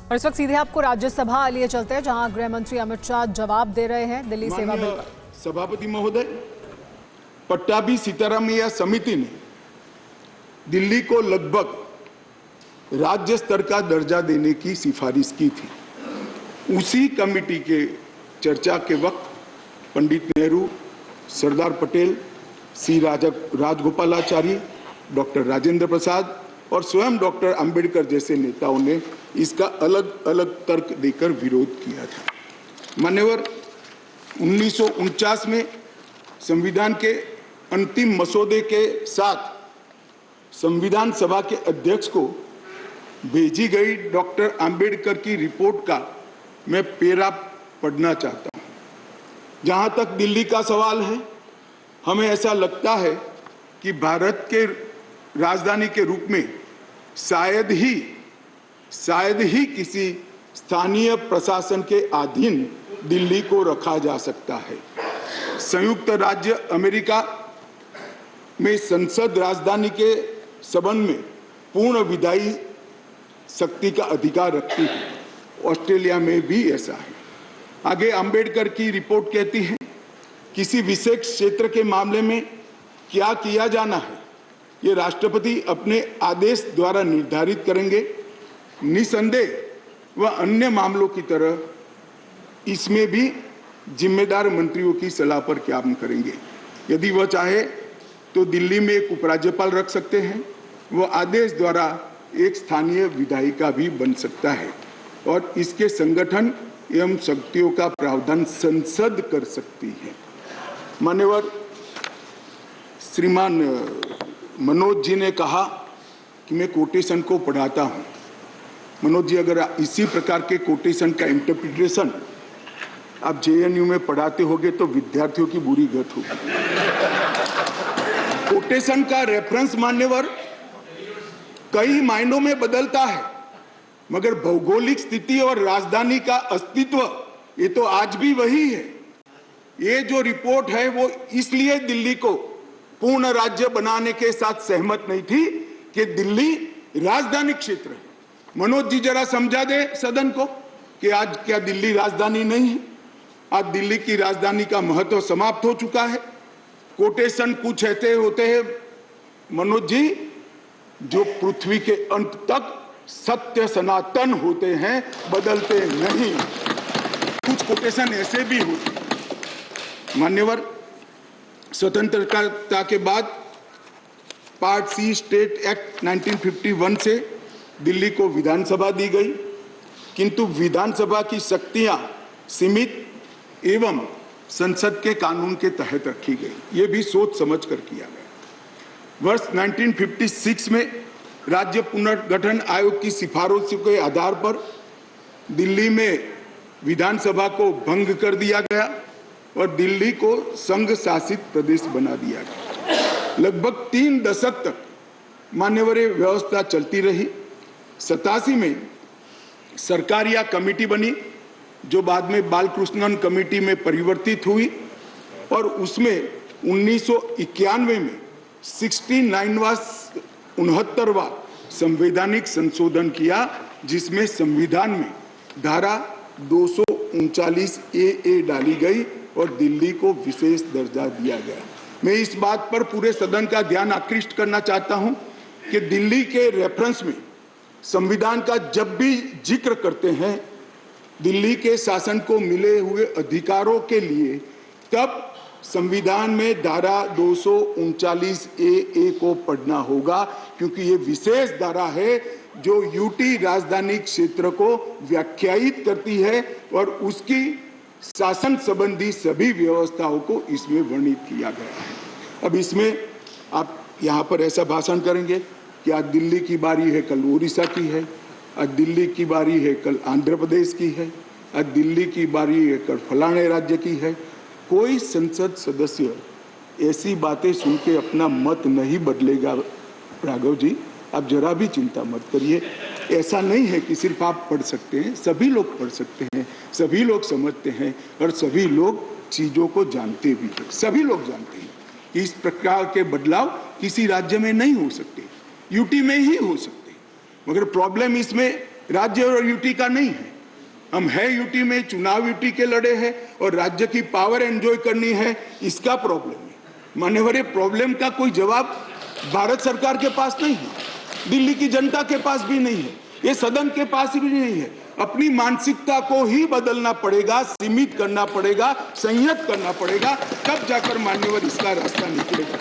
और इस वक्त सीधे आपको राज्यसभा लिए चलते हैं, जहां गृह मंत्री अमित शाह जवाब दे रहे हैं दिल्ली सेवा बिल पर। सभापति महोदय, पट्टाभी सीतारामैया समिति ने दिल्ली को लगभग राज्य स्तर का दर्जा देने की सिफारिश की थी। उसी कमेटी के चर्चा के वक्त पंडित नेहरू, सरदार पटेल, सी राजगोपालाचारी, डॉक्टर राजेंद्र प्रसाद और स्वयं डॉक्टर अंबेडकर जैसे नेताओं ने इसका अलग अलग तर्क देकर विरोध किया था। मान्यवर, 1949 में संविधान के अंतिम मसौदे के साथ संविधान सभा के अध्यक्ष को भेजी गई डॉक्टर अंबेडकर की रिपोर्ट का मैं पेरा पढ़ना चाहता हूं। जहां तक दिल्ली का सवाल है, हमें ऐसा लगता है कि भारत के राजधानी के रूप में शायद ही किसी स्थानीय प्रशासन के अधीन दिल्ली को रखा जा सकता है। संयुक्त राज्य अमेरिका में संसद राजधानी के संबंध में पूर्ण विधायी शक्ति का अधिकार रखती है। ऑस्ट्रेलिया में भी ऐसा है। आगे अंबेडकर की रिपोर्ट कहती है, किसी विशेष क्षेत्र के मामले में क्या किया जाना है, ये राष्ट्रपति अपने आदेश द्वारा निर्धारित करेंगे। निसंदेह वह अन्य मामलों की तरह इसमें भी जिम्मेदार मंत्रियों की सलाह पर काम करेंगे। यदि वह चाहे तो दिल्ली में एक उपराज्यपाल रख सकते हैं। वह आदेश द्वारा एक स्थानीय विधायिका भी बन सकता है और इसके संगठन एवं शक्तियों का प्रावधान संसद कर सकती है। मान्यवर, श्रीमान मनोज जी ने कहा कि मैं कोटेशन को पढ़ाता हूं। मनोज जी, अगर इसी प्रकार के कोटेशन का इंटरप्रिटेशन आप जेएनयू में पढ़ाते होगे तो विद्यार्थियों की बुरी गत होगी। कोटेशन का रेफरेंस, मान्यवर, कई मायनों में बदलता है, मगर भौगोलिक स्थिति और राजधानी का अस्तित्व ये तो आज भी वही है। ये जो रिपोर्ट है वो इसलिए दिल्ली को पूर्ण राज्य बनाने के साथ सहमत नहीं थी कि दिल्ली राजधानी क्षेत्र है। मनोज जी, जरा समझा दे सदन को कि आज क्या दिल्ली राजधानी नहीं है? आज दिल्ली की राजधानी का महत्व समाप्त हो चुका है। कोटेशन कुछ ऐसे होते हैं मनोज जी, जो पृथ्वी के अंत तक सत्य सनातन होते हैं, बदलते नहीं। कुछ कोटेशन ऐसे भी होते हैं। मान्यवर, स्वतंत्रता के बाद पार्ट सी स्टेट एक्ट 1951 से दिल्ली को विधानसभा दी गई, किंतु विधानसभा की शक्तियां सीमित एवं संसद के कानून के तहत रखी गई। ये भी सोच समझ कर किया गया। वर्ष 1956 में राज्य पुनर्गठन आयोग की सिफारिशों के आधार पर दिल्ली में विधानसभा को भंग कर दिया गया और दिल्ली को संघ शासित प्रदेश बना दिया गया। लगभग 3 दशक तक मान्यवर व्यवस्था चलती रही। 87 में सरकारिया कमेटी बनी, जो बाद में बालकृष्णन कमेटी में परिवर्तित हुई और उसमें 1991 में 69वां संवैधानिक संशोधन किया, जिसमें संविधान में धारा 239 ए डाली गई और दिल्ली को विशेष दर्जा दिया गया। मैं इस बात पर पूरे सदन का ध्यान आकृष्ट करना चाहता हूं कि दिल्ली के रेफरेंस में संविधान का जब भी जिक्र करते हैं दिल्ली के शासन को मिले हुए अधिकारों के लिए, तब संविधान में धारा 239 ए को पढ़ना होगा, क्योंकि ये विशेष धारा है जो यूटी राजधानी क्षेत्र को व्याख्यायित करती है और उसकी शासन संबंधी सभी व्यवस्थाओं को इसमें वर्णित किया गया है। अब इसमें आप यहाँ पर ऐसा भाषण करेंगे कि आज दिल्ली की बारी है, कल उड़ीसा की है, आज दिल्ली की बारी है, कल आंध्र प्रदेश की है, आज दिल्ली की बारी है, कल फलाने राज्य की है। कोई संसद सदस्य ऐसी बातें सुन के अपना मत नहीं बदलेगा। राघव जी, आप जरा भी चिंता मत करिए। ऐसा नहीं है कि सिर्फ आप पढ़ सकते हैं, सभी लोग पढ़ सकते हैं, सभी लोग समझते हैं और सभी लोग चीज़ों को जानते भी हैं। सभी लोग जानते हैं कि इस प्रकार के बदलाव किसी राज्य में नहीं हो सकते, यूटी में ही हो सकते। मगर प्रॉब्लम इसमें राज्य और यूटी का नहीं है। हम है यूटी में, चुनाव यूटी के लड़े हैं और राज्य की पावर एंजॉय करनी है, इसका प्रॉब्लम है। मान्यवर, ये प्रॉब्लम का कोई जवाब भारत सरकार के पास नहीं है, दिल्ली की जनता के पास भी नहीं है, ये सदन के पास भी नहीं है। अपनी मानसिकता को ही बदलना पड़ेगा, सीमित करना पड़ेगा, संयत करना पड़ेगा, तब जाकर मान्यवर इसका रास्ता निकलेगा।